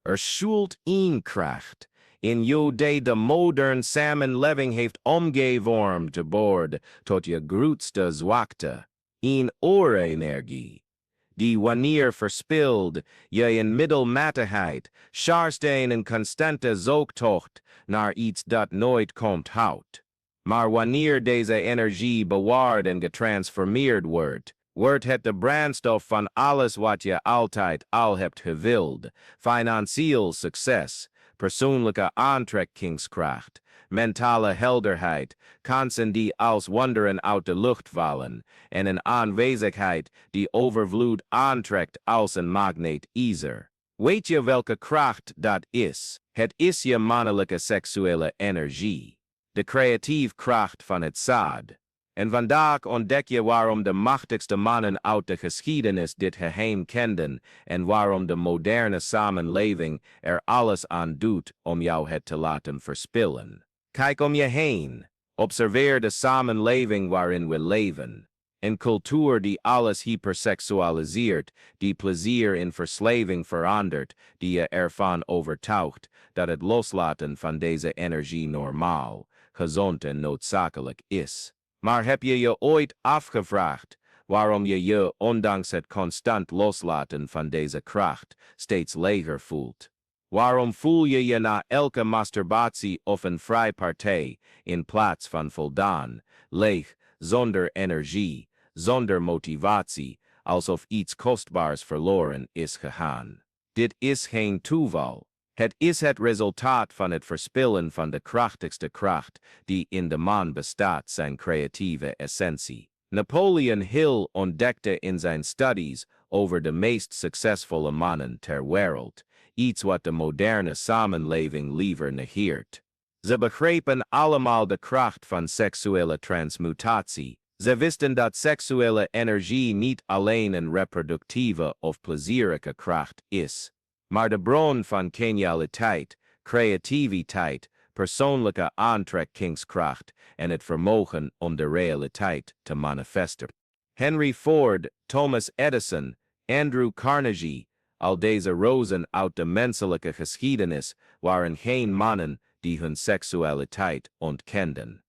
schult in Kracht. In jo day de modern samenleving heeft omgevormd boord tot je grootste zwakte, in oore-energie. Die wanneer verspild je in middelmatigheid, scharstein en constante zoektocht naar iets dat nooit komt houdt. Maar wanneer deze energie bewaard en getransformeerd wordt het de brandstof van alles wat je altijd al hebt gewild, financieel succes, persoonlijke aantrekkingskracht, mentale helderheid, kansen die als wonderen uit de lucht vallen, en een aanwezigheid die overvloed aantrekt als een magneet-ijzer. Weet je welke kracht dat is? Het is je mannelijke seksuele energie. De creatieve kracht van het zaad. En vandaag ontdek je waarom de machtigste mannen uit de geschiedenis dit geheim kenden en waarom de moderne samenleving er alles aan doet om jou het te laten verspillen. Kijk om je heen. Observeer de samenleving waarin we leven. Een cultuur die alles hyperseksualiseert, die plezier in verslaving verandert, die je ervan overtuigt dat het loslaten van deze energie normaal, gezond en noodzakelijk is. Maar heb je je ooit afgevraagd waarom je je, ondanks het constant loslaten van deze kracht, steeds leger voelt? Waarom voel je je na elke masturbatie of een vrijpartij, in plaats van voldaan, leeg, zonder energie, zonder motivatie, alsof iets kostbaars verloren is gegaan? Dit is geen toeval. Het is het resultaat van het verspillen van de krachtigste kracht die in de man bestaat, zijn creatieve essentie. Napoleon Hill ontdekte in zijn studies over de meest succesvolle mannen ter wereld iets wat de moderne samenleving liever negeert. Ze begrepen allemaal de kracht van seksuele transmutatie. Ze wisten dat seksuele energie niet alleen een reproductieve of plezierige kracht is, maar de bron van genialiteit, creativiteit, persoonlijke aantrekkingskracht en het vermogen om de realiteit te manifesteren. Henry Ford, Thomas Edison, Andrew Carnegie, al deze rozen uit de menselijke geschiedenis waren geen mannen die hun seksualiteit ontkenden,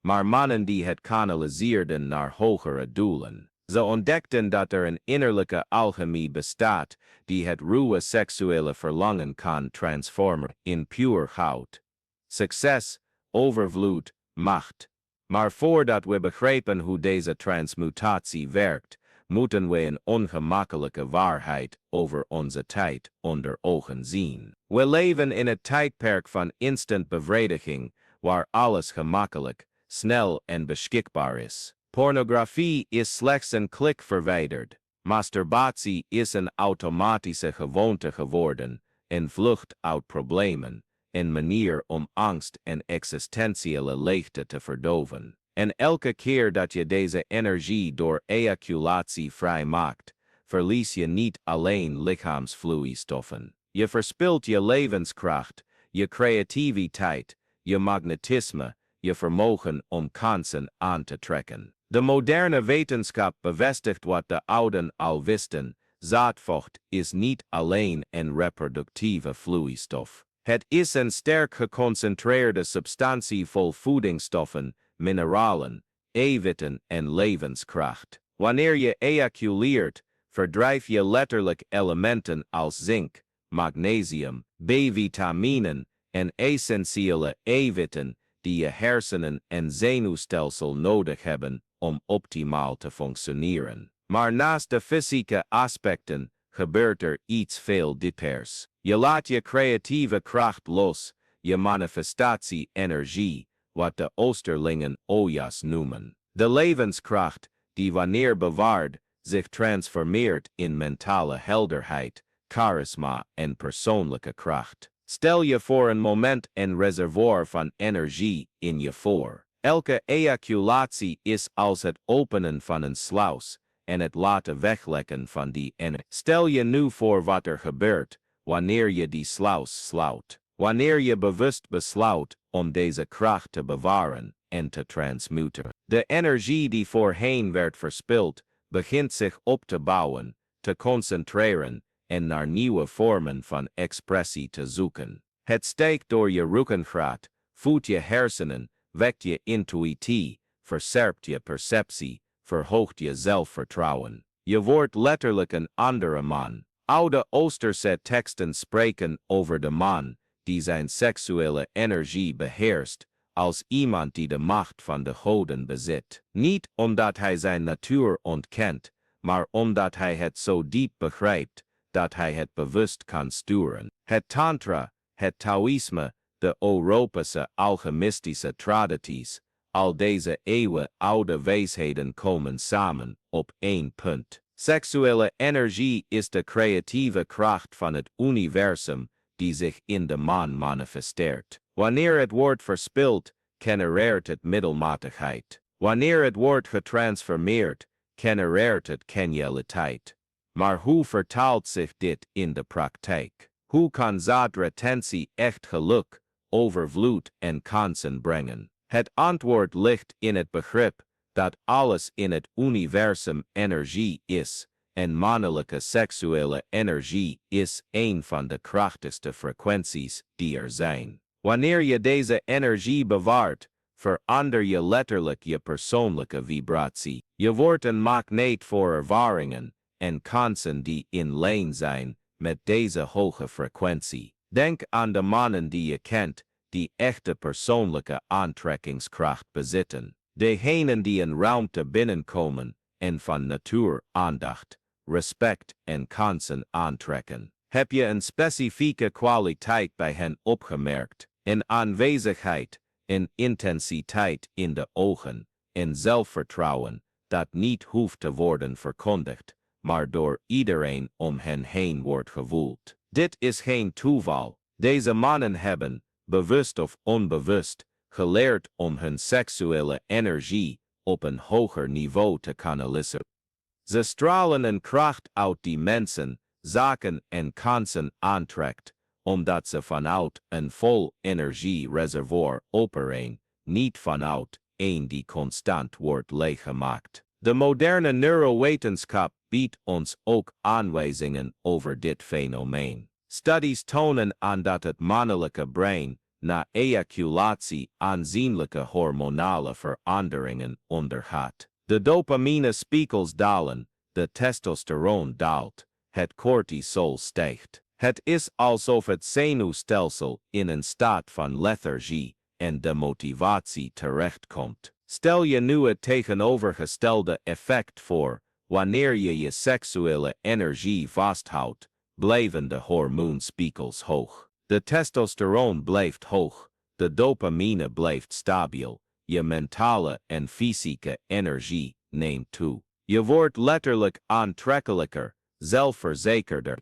maar mannen die het kanaliseerden naar hogere doelen. Ze ontdekten dat er een innerlijke alchemie bestaat die het ruwe seksuele verlangen kan transformeren in puur goud. Succes, overvloed, macht. Maar voordat we begrijpen hoe deze transmutatie werkt, moeten we een ongemakkelijke waarheid over onze tijd onder ogen zien. We leven in het tijdperk van instant bevrediging, waar alles gemakkelijk, snel en beschikbaar is. Pornografie is slechts een klik verwijderd. Masturbatie is een automatische gewoonte geworden, een vlucht uit problemen, een manier om angst en existentiële leegte te verdoven. En elke keer dat je deze energie door ejaculatie vrijmaakt, verlies je niet alleen lichaamsvloeistoffen. Je verspilt je levenskracht, je creativiteit, je magnetisme, je vermogen om kansen aan te trekken. De moderne wetenschap bevestigt wat de ouden al wisten: zaadvocht is niet alleen een reproductieve vloeistof. Het is een sterk geconcentreerde substantie vol voedingsstoffen, mineralen, eiwitten en levenskracht. Wanneer je ejaculeert, verdrijf je letterlijk elementen als zink, magnesium, B-vitaminen en essentiële eiwitten die je hersenen en zenuwstelsel nodig hebben om optimaal te functioneren. Maar naast de fysieke aspecten gebeurt er iets veel diepers. Je laat je creatieve kracht los, je manifestatie-energie, wat de Oosterlingen ojas noemen. De levenskracht, die wanneer bewaard, zich transformeert in mentale helderheid, charisma en persoonlijke kracht. Stel je voor een moment een reservoir van energie in je voor. Elke ejaculatie is als het openen van een sluis en het laten weglekken van die energie. Stel je nu voor wat er gebeurt wanneer je die sluis sluit. Wanneer je bewust besluit om deze kracht te bewaren en te transmuteren. De energie die voorheen werd verspild, begint zich op te bouwen, te concentreren en naar nieuwe vormen van expressie te zoeken. Het steekt door je ruggengraat, voedt je hersenen, wekt je intuïtie, versterkt je perceptie, verhoogt je zelfvertrouwen. Je wordt letterlijk een andere man. Oude Oosterse teksten spreken over de man die zijn seksuele energie beheerst, als iemand die de macht van de goden bezit. Niet omdat hij zijn natuur ontkent, maar omdat hij het zo diep begrijpt dat hij het bewust kan sturen. Het Tantra, het Taoïsme, de Europese alchemistische tradities, al deze eeuwen-oude wijsheden komen samen op één punt. Seksuele energie is de creatieve kracht van het universum die zich in de man manifesteert. Wanneer het wordt verspild, genereert het middelmatigheid. Wanneer het wordt getransformeerd, genereert het genialiteit. Maar hoe vertaalt zich dit in de praktijk? Hoe kan zaadretentie echt geluk, overvloed en kansen brengen? Het antwoord ligt in het begrip dat alles in het universum energie is, en mannelijke seksuele energie is een van de krachtigste frequenties die er zijn. Wanneer je deze energie bewaart, verander je letterlijk je persoonlijke vibratie. Je wordt een magneet voor ervaringen en kansen die in lijn zijn met deze hoge frequentie. Denk aan de mannen die je kent, die echte persoonlijke aantrekkingskracht bezitten. Degenen die een ruimte binnenkomen en van natuur aandacht, respect en kansen aantrekken. Heb je een specifieke kwaliteit bij hen opgemerkt? Een aanwezigheid, een intensiteit in de ogen, en zelfvertrouwen dat niet hoeft te worden verkondigd, maar door iedereen om hen heen wordt gevoeld. Dit is geen toeval. Deze mannen hebben, bewust of onbewust, geleerd om hun seksuele energie op een hoger niveau te kanaliseren. Ze stralen een kracht uit die mensen, zaken en kansen aantrekt, omdat ze vanuit een vol energiereservoir opereren, niet vanuit een die constant wordt leeggemaakt. De moderne neurowetenschap biedt ons ook aanwijzingen over dit fenomeen. Studies tonen aan dat het mannelijke brein na ejaculatie aanzienlijke hormonale veranderingen ondergaat. De dopamine-spiegels dalen, de testosteron daalt, het cortisol stijgt. Het is alsof het zenuwstelsel in een staat van lethargie en demotivatie terechtkomt. Stel je nu het tegenovergestelde effect voor. Wanneer je je seksuele energie vasthoudt, blijven de hormoonspiegels hoog. De testosteron blijft hoog, de dopamine blijft stabiel, je mentale en fysieke energie neemt toe. Je wordt letterlijk aantrekkelijker, zelfverzekerder,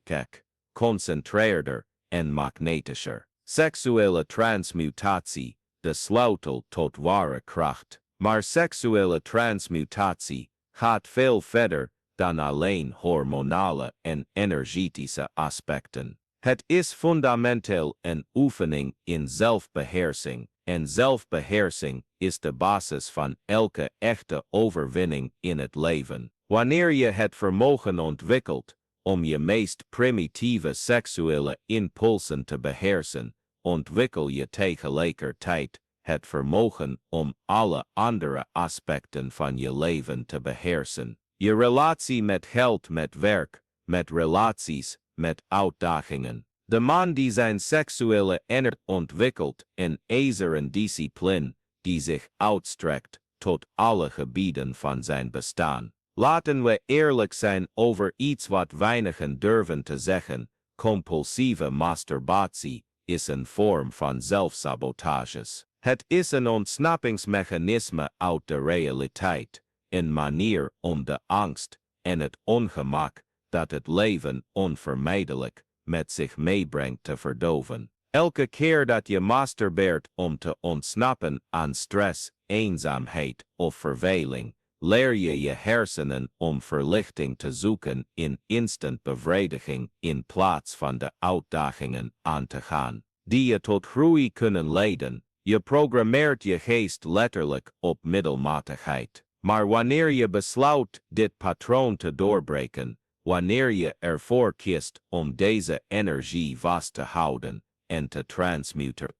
concentreerder en magnetischer. Seksuele transmutatie, de sleutel tot ware kracht. Maar seksuele transmutatie gaat veel verder dan alleen hormonale en energetische aspecten. Het is fundamenteel een oefening in zelfbeheersing, en zelfbeheersing is de basis van elke echte overwinning in het leven. Wanneer je het vermogen ontwikkelt om je meest primitieve seksuele impulsen te beheersen, ontwikkel je tegelijkertijd het vermogen om alle andere aspecten van je leven te beheersen. Je relatie met geld, met werk, met relaties, met uitdagingen. De man die zijn seksuele energie ontwikkelt, een ijzeren discipline die zich uitstrekt tot alle gebieden van zijn bestaan. Laten we eerlijk zijn over iets wat weinigen durven te zeggen. Compulsieve masturbatie is een vorm van zelfsabotages. Het is een ontsnappingsmechanisme uit de realiteit, een manier om de angst en het ongemak dat het leven onvermijdelijk met zich meebrengt te verdoven. Elke keer dat je masturbeert om te ontsnappen aan stress, eenzaamheid of verveling, leer je je hersenen om verlichting te zoeken in instant bevrediging in plaats van de uitdagingen aan te gaan, die je tot groei kunnen leiden. Je programmeert je geest letterlijk op middelmatigheid. Maar wanneer je besluit dit patroon te doorbreken, wanneer je ervoor kiest deze energie vast te houden en te transmuteren.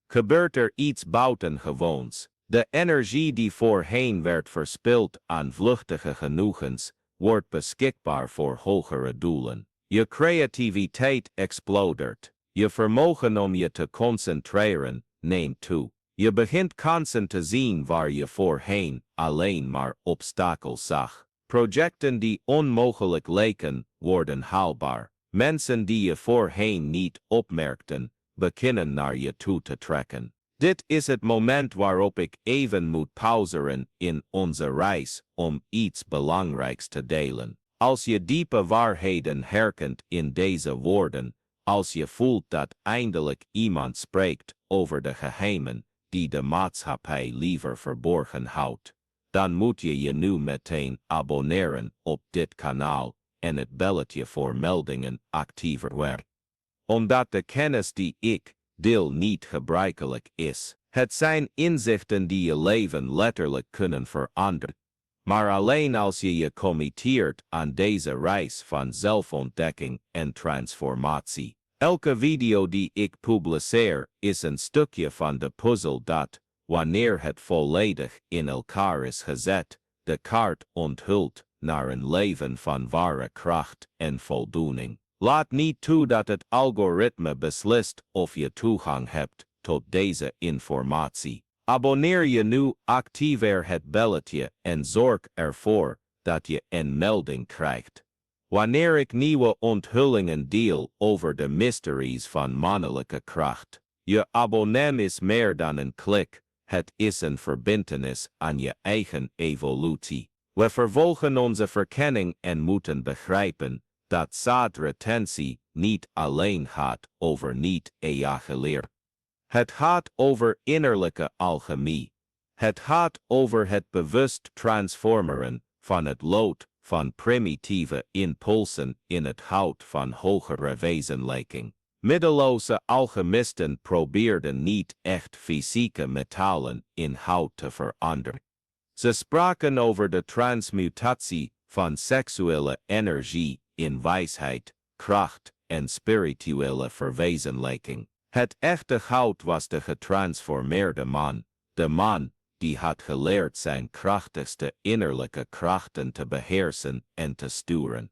Gebeurt iets buitengewoons. De energie die voorheen werd verspild aan vluchtige genoegens, wordt beschikbaar voor hogere doelen. Je creativiteit explodeert. Je vermogen om je te concentreren neemt toe. Je begint kansen te zien waar je voorheen alleen maar obstakels zag. Projecten die onmogelijk leken, worden haalbaar. Mensen die je voorheen niet opmerkten, beginnen naar je toe te trekken. Dit is het moment waarop ik even moet pauzeren in onze reis om iets belangrijks te delen. Als je diepe waarheden herkent in deze woorden, als je voelt dat eindelijk iemand spreekt over de geheimen die de maatschappij liever verborgen houdt, dan moet je je nu meteen abonneren op dit kanaal en het belletje voor meldingen actiever werken. Omdat de kennis die ik deel niet gebruikelijk is. Het zijn inzichten die je leven letterlijk kunnen veranderen. Maar alleen als je je committeert aan deze reis van zelfontdekking en transformatie. Elke video die ik publiceer is een stukje van de puzzel dat, wanneer het volledig in elkaar is gezet, de kaart onthult naar een leven van ware kracht en voldoening. Laat niet toe dat het algoritme beslist of je toegang hebt tot deze informatie. Abonneer je nu, activeer het belletje en zorg ervoor dat je een melding krijgt wanneer ik nieuwe onthullingen deel over de mysteries van mannelijke kracht. Je abonnement is meer dan een klik, het is een verbintenis aan je eigen evolutie. We vervolgen onze verkenning en moeten begrijpen dat zaadretentie niet alleen gaat over niet ejaculeren. Het gaat over innerlijke alchemie. Het gaat over het bewust transformeren van het lood van primitieve impulsen in het hout van hogere wezenlijking. Middeloze alchemisten probeerden niet echt fysieke metalen in hout te veranderen. Ze spraken over de transmutatie van seksuele energie in wijsheid, kracht en spirituele verwezenlijking. Het echte goud was de getransformeerde man, de man die had geleerd zijn krachtigste innerlijke krachten te beheersen en te sturen.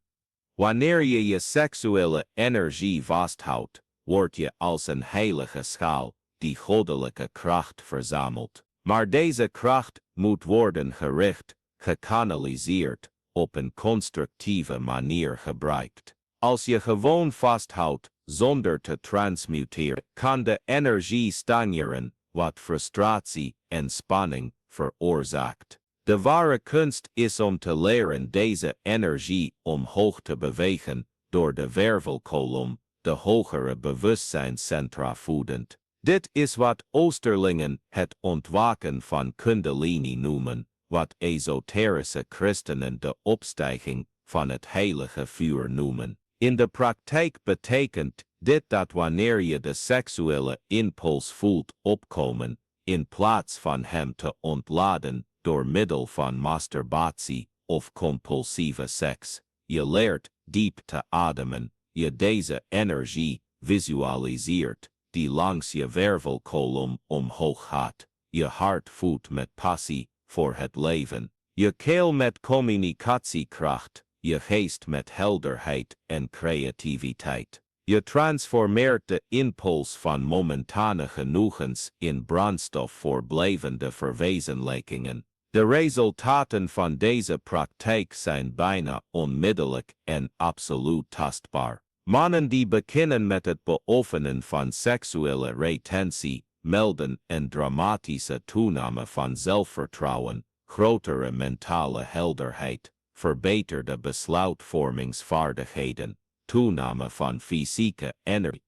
Wanneer je je seksuele energie vasthoudt, word je als een heilige schaal die goddelijke kracht verzamelt. Maar deze kracht moet worden gericht, gekanaliseerd, op een constructieve manier gebruikt. Als je gewoon vasthoudt, zonder te transmuteren, kan de energie stagneren, wat frustratie en spanning veroorzaakt. De ware kunst is om te leren deze energie omhoog te bewegen, door de wervelkolom, de hogere bewustzijnscentra voedend. Dit is wat Oosterlingen het ontwaken van Kundalini noemen, wat esoterische christenen de opstijging van het heilige vuur noemen. In de praktijk betekent dit dat wanneer je de seksuele impuls voelt opkomen, in plaats van hem te ontladen door middel van masturbatie of compulsieve seks, je leert diep te ademen, je deze energie visualiseert, die langs je wervelkolom omhoog gaat, je hart voedt met passie voor het leven, je keel met communicatiekracht, je geest met helderheid en creativiteit. Je transformeert de impuls van momentane genoegens in brandstof voor blijvende verwezenlijkingen. De resultaten van deze praktijk zijn bijna onmiddellijk en absoluut tastbaar. Mannen die beginnen met het beoefenen van seksuele retentie melden een dramatische toename van zelfvertrouwen, grotere mentale helderheid, verbeterde besluitvormingsvaardigheden, toename van fysieke energie,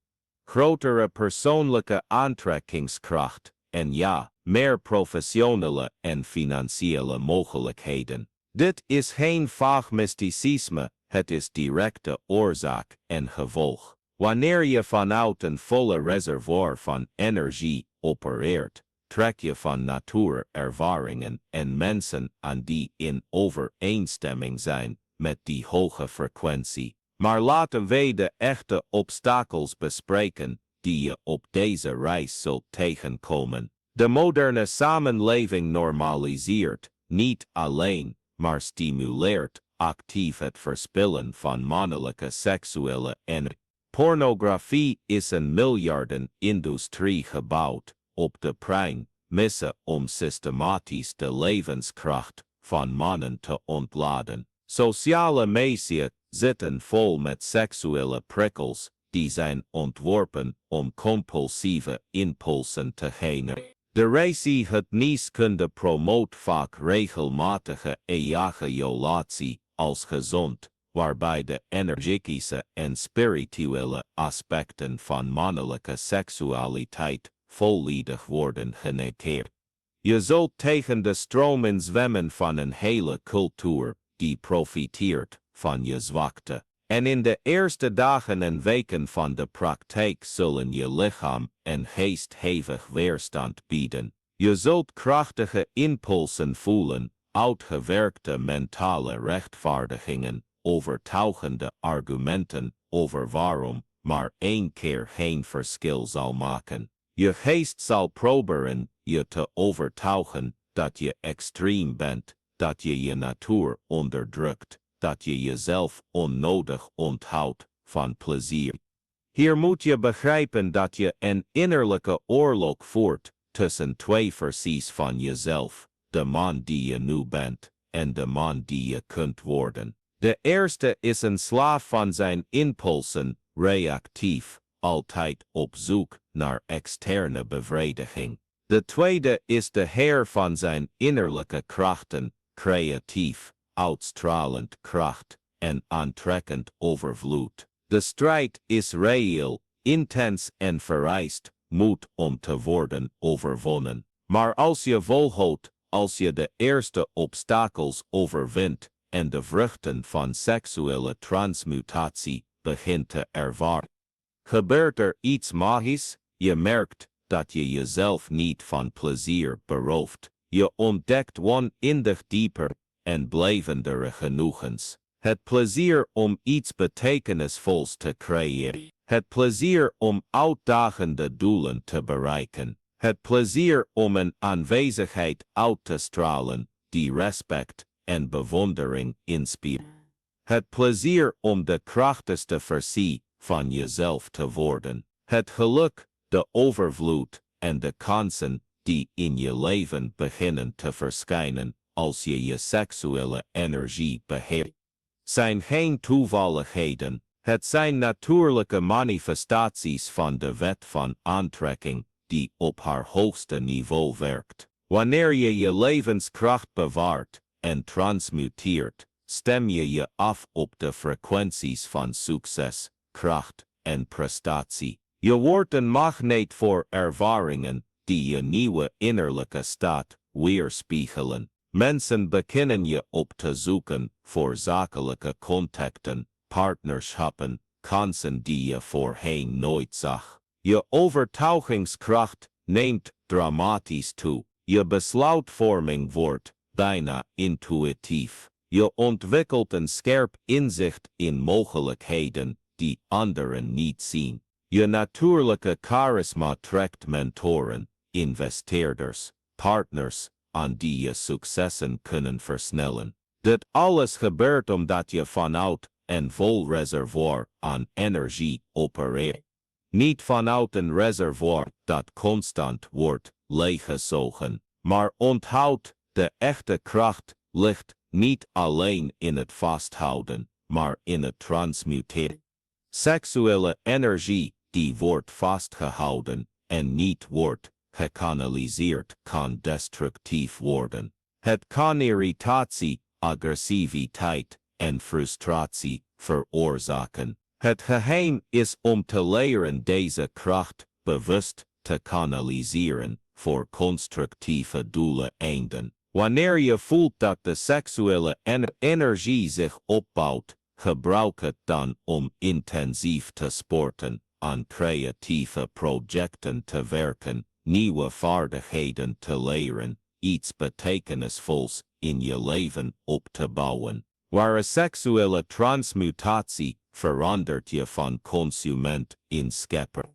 grotere persoonlijke aantrekkingskracht en ja, meer professionele en financiële mogelijkheden. Dit is geen vaag mysticisme, het is directe oorzaak en gevolg. Wanneer je vanuit een volle reservoir van energie opereert, trek je van nature ervaringen en mensen aan die in overeenstemming zijn met die hoge frequentie. Maar laten wij de echte obstakels bespreken die je op deze reis zult tegenkomen. De moderne samenleving normaliseert, niet alleen, maar stimuleert actief het verspillen van mannelijke seksuele energie. Pornografie is een miljardenindustrie gebouwd op de pijn, missen om systematisch de levenskracht van mannen te ontladen. Sociale media zitten vol met seksuele prikkels die zijn ontworpen om compulsieve impulsen te genereren. De racie het nieskunde promoot vaak regelmatige ejaculatie als gezond, waarbij de energetische en spirituele aspecten van mannelijke seksualiteit volledig worden genegeerd. Je zult tegen de stroom in zwemmen van een hele cultuur die profiteert van je zwakte. En in de eerste dagen en weken van de praktijk zullen je lichaam en geest hevig weerstand bieden. Je zult krachtige impulsen voelen, uitgewerkte mentale rechtvaardigingen, overtuigende argumenten over waarom maar één keer geen verschil zal maken. Je geest zal proberen je te overtuigen dat je extreem bent, dat je je natuur onderdrukt, dat je jezelf onnodig onthoudt van plezier. Hier moet je begrijpen dat je een innerlijke oorlog voert tussen twee versies van jezelf, de man die je nu bent en de man die je kunt worden. De eerste is een slaaf van zijn impulsen, reactief, altijd op zoek naar externe bevrediging. De tweede is de heer van zijn innerlijke krachten, creatief, uitstralend kracht en aantrekkend overvloed. De strijd is reëel, intens en vereist moed om te worden overwonnen. Maar als je volhoudt, als je de eerste obstakels overwint en de vruchten van seksuele transmutatie begint te ervaren, gebeurt er iets magisch. Je merkt dat je jezelf niet van plezier berooft. Je ontdekt oneindig dieper en blijvendere genoegens. Het plezier om iets betekenisvols te creëren. Het plezier om uitdagende doelen te bereiken. Het plezier om een aanwezigheid uit te stralen die respect en bewondering inspireert. Het plezier om de krachtigste versie van jezelf te worden. Het geluk, de overvloed en de kansen die in je leven beginnen te verschijnen als je je seksuele energie beheert, zijn geen toevalligheden. Het zijn natuurlijke manifestaties van de wet van aantrekking die op haar hoogste niveau werkt. Wanneer je je levenskracht bewaart en transmuteert, stem je je af op de frequenties van succes, kracht en prestatie. Je wordt een magneet voor ervaringen die je nieuwe innerlijke staat weerspiegelen. Mensen beginnen je op te zoeken voor zakelijke contacten, partnerschappen, kansen die je voorheen nooit zag. Je overtuigingskracht neemt dramatisch toe. Je besluitvorming wordt bijna intuïtief. Je ontwikkelt een scherp inzicht in mogelijkheden die anderen niet zien. Je natuurlijke charisma trekt mentoren, investeerders, partners aan die je successen kunnen versnellen. Dit alles gebeurt omdat je vanuit een vol reservoir aan energie opereert. Niet vanuit een reservoir dat constant wordt leeggezogen. Maar onthoud, de echte kracht ligt niet alleen in het vasthouden, maar in het transmuteren. Seksuele energie die wordt vastgehouden en niet wordt gekanaliseerd kan destructief worden. Het kan irritatie, agressiviteit en frustratie veroorzaken. Het geheim is om te leren deze kracht bewust te kanaliseren voor constructieve doeleinden. Wanneer je voelt dat de seksuele energie zich opbouwt, gebruik het dan om intensief te sporten, aan creatieve projecten te werken, nieuwe vaardigheden te leren, iets betekenisvols in je leven op te bouwen. Waar seksuele transmutatie verandert je van consument in schepper.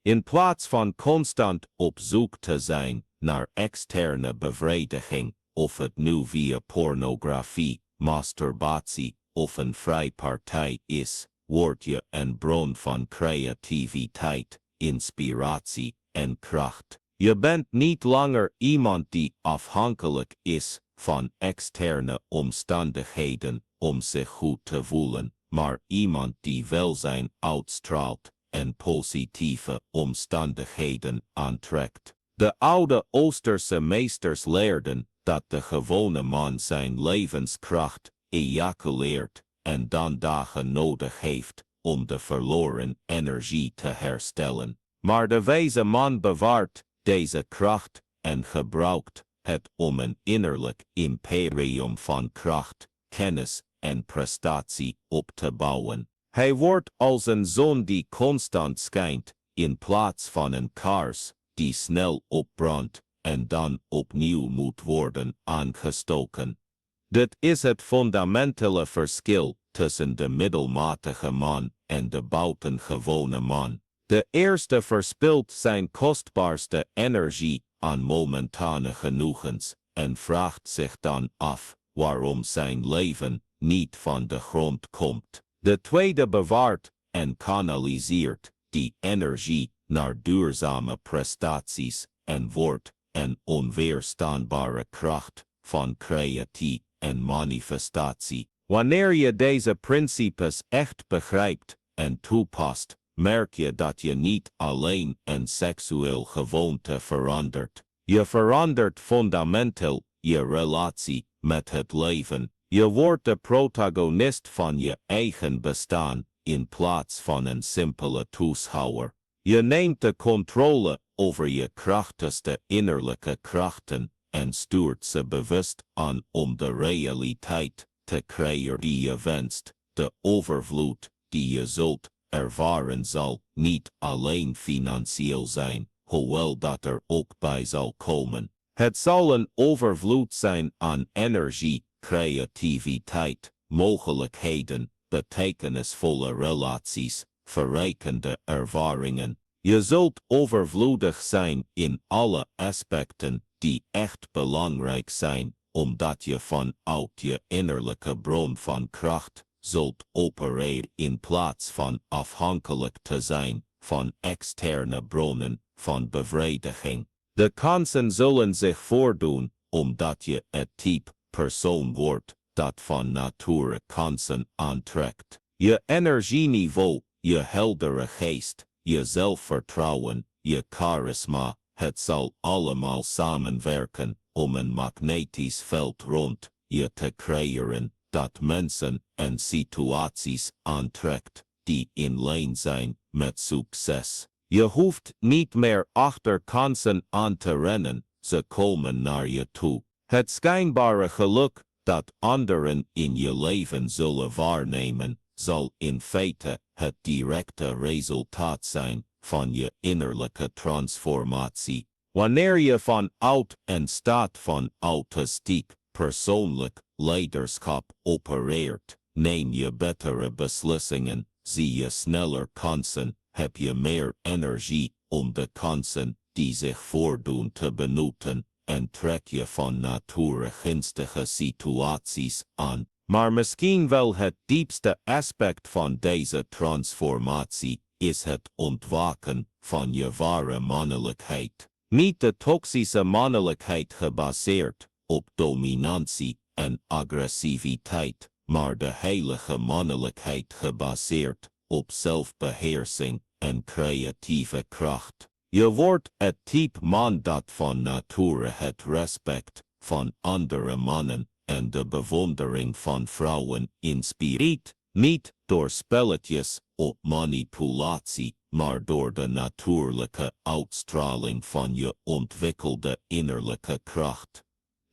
In plaats van constant op zoek te zijn naar externe bevrediging, of het nu via pornografie, masturbatie of een vrijpartij is, word je een bron van creativiteit, inspiratie en kracht. Je bent niet langer iemand die afhankelijk is van externe omstandigheden om zich goed te voelen, maar iemand die welzijn uitstraalt en positieve omstandigheden aantrekt. De oude Oosterse meesters leerden dat de gewone man zijn levenskracht ejaculeert en dan dagen nodig heeft om de verloren energie te herstellen. Maar de wijze man bewaart deze kracht en gebruikt het om een innerlijk imperium van kracht, kennis en prestatie op te bouwen. Hij wordt als een zon die constant schijnt, in plaats van een kaars die snel opbrandt en dan opnieuw moet worden aangestoken. Dit is het fundamentele verschil tussen de middelmatige man en de buitengewone man. De eerste verspilt zijn kostbaarste energie aan momentane genoegens en vraagt zich dan af waarom zijn leven niet van de grond komt. De tweede bewaart en kanaliseert die energie naar duurzame prestaties en wordt een onweerstaanbare kracht van creatie en manifestatie. Wanneer je deze principes echt begrijpt en toepast, merk je dat je niet alleen een seksueel gewoonte verandert. Je verandert fundamenteel je relatie met het leven. Je wordt de protagonist van je eigen bestaan in plaats van een simpele toeschouwer. Je neemt de controle over je krachtigste innerlijke krachten en stuurt ze bewust aan om de realiteit te creëren die je wenst. De overvloed die je zult ervaren zal niet alleen financieel zijn, hoewel dat er ook bij zal komen. Het zal een overvloed zijn aan energie, creativiteit, mogelijkheden, betekenisvolle relaties, verrijkende ervaringen. Je zult overvloedig zijn in alle aspecten die echt belangrijk zijn, omdat je vanuit je innerlijke bron van kracht zult opereren in plaats van afhankelijk te zijn van externe bronnen van bevrediging. De kansen zullen zich voordoen omdat je het type persoon wordt dat van nature kansen aantrekt. Je energieniveau, je heldere geest, je zelfvertrouwen, je charisma, het zal allemaal samenwerken om een magnetisch veld rond je te creëren dat mensen en situaties aantrekt die in lijn zijn met succes. Je hoeft niet meer achter kansen aan te rennen, ze komen naar je toe. Het schijnbare geluk dat anderen in je leven zullen waarnemen, zal in feite het directe resultaat zijn van je innerlijke transformatie. Wanneer je vanuit een staat van authentiek, persoonlijk leiderschap opereert, neem je betere beslissingen, zie je sneller kansen, heb je meer energie om de kansen die zich voordoen te benutten en trek je van nature gunstige situaties aan. Maar misschien wel het diepste aspect van deze transformatie is het ontwaken van je ware mannelijkheid. Niet de toxische mannelijkheid gebaseerd op dominantie en agressiviteit, maar de heilige mannelijkheid gebaseerd op zelfbeheersing en creatieve kracht. Je wordt het type man dat van nature het respect van andere mannen en de bewondering van vrouwen inspireert, niet door spelletjes of manipulatie, maar door de natuurlijke uitstraling van je ontwikkelde innerlijke kracht.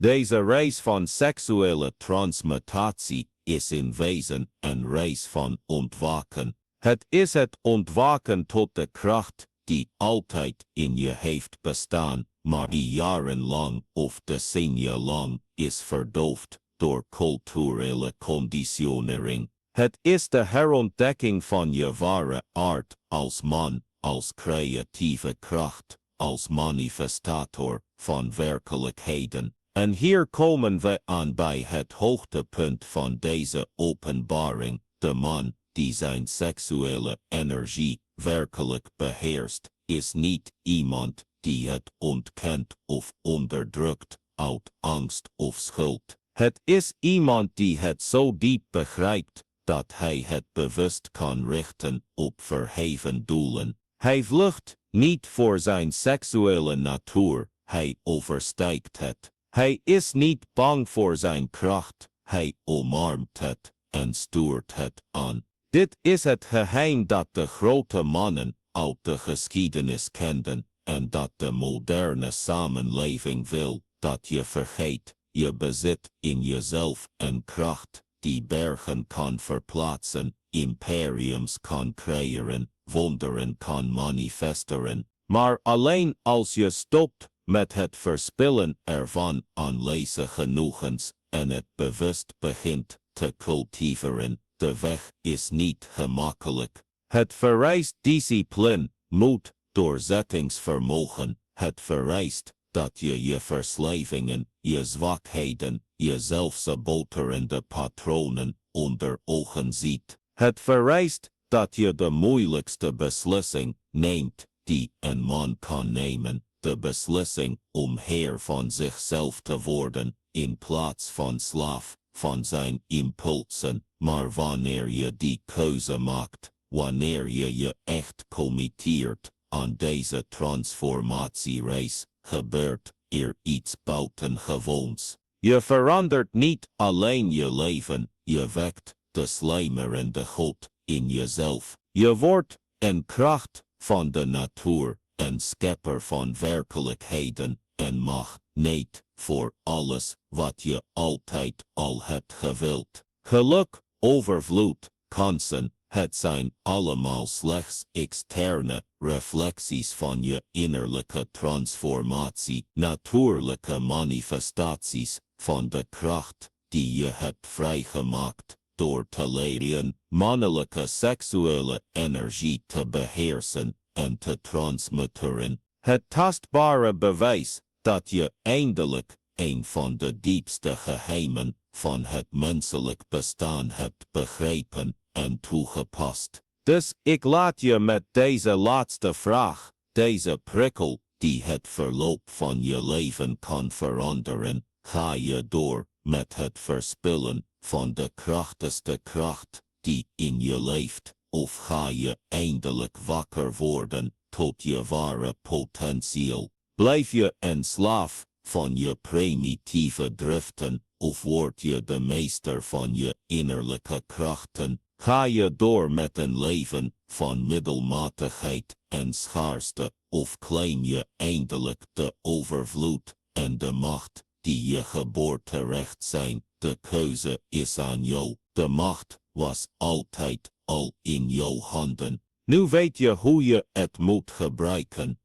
Deze reis van seksuele transmutatie is in wezen een reis van ontwaken. Het is het ontwaken tot de kracht die altijd in je heeft bestaan, maar die jarenlang of decennia lang is verdoofd door culturele conditionering. Het is de herontdekking van je ware aard als man, als creatieve kracht, als manifestator van werkelijkheden. En hier komen we aan bij het hoogtepunt van deze openbaring, de man die zijn seksuele energie werkelijk beheerst, is niet iemand die het ontkent of onderdrukt, uit angst of schuld. Het is iemand die het zo diep begrijpt, dat hij het bewust kan richten op verheven doelen. Hij vlucht niet voor zijn seksuele natuur, hij overstijgt het. Hij is niet bang voor zijn kracht, hij omarmt het en stuurt het aan. Dit is het geheim dat de grote mannen uit de geschiedenis kenden en dat de moderne samenleving wil, dat je vergeet. Je bezit in jezelf een kracht die bergen kan verplaatsen, imperiums kan creëren, wonderen kan manifesteren. Maar alleen als je stopt met het verspillen ervan aan leze genoegens en het bewust begint te cultiveren. De weg is niet gemakkelijk. Het vereist discipline, moed, doorzettingsvermogen. Het vereist dat je je verslavingen, je zwakheden, je zelfsaboterende patronen onder ogen ziet. Het vereist dat je de moeilijkste beslissing neemt die een man kan nemen. De beslissing om heer van zichzelf te worden, in plaats van slaaf van zijn impulsen. Maar wanneer je die keuze maakt, wanneer je je echt committeert aan deze transformatiereis, gebeurt er iets buitengewoons. Je verandert niet alleen je leven, je wekt de slijmerende God in jezelf. Je wordt een kracht van de natuur, een schepper van werkelijkheden en macht, niet voor alles wat je altijd al hebt gewild. Geluk, overvloed, kansen, het zijn allemaal slechts externe reflecties van je innerlijke transformatie, natuurlijke manifestaties van de kracht die je hebt vrijgemaakt door te leren mannelijke seksuele energie te beheersen en te transmuteren. Het tastbare bewijs dat je eindelijk een van de diepste geheimen van het menselijk bestaan hebt begrepen en toegepast. Dus ik laat je met deze laatste vraag, deze prikkel die het verloop van je leven kan veranderen, ga je door met het verspillen van de krachtigste kracht die in je leeft, of ga je eindelijk wakker worden tot je ware potentieel? Blijf je een slaaf van je primitieve driften, of word je de meester van je innerlijke krachten? Ga je door met een leven van middelmatigheid en schaarste, of claim je eindelijk de overvloed en de macht die je geboorterecht zijn? De keuze is aan jou. De macht was altijd al in jouw handen. Nu weet je hoe je het moet gebruiken.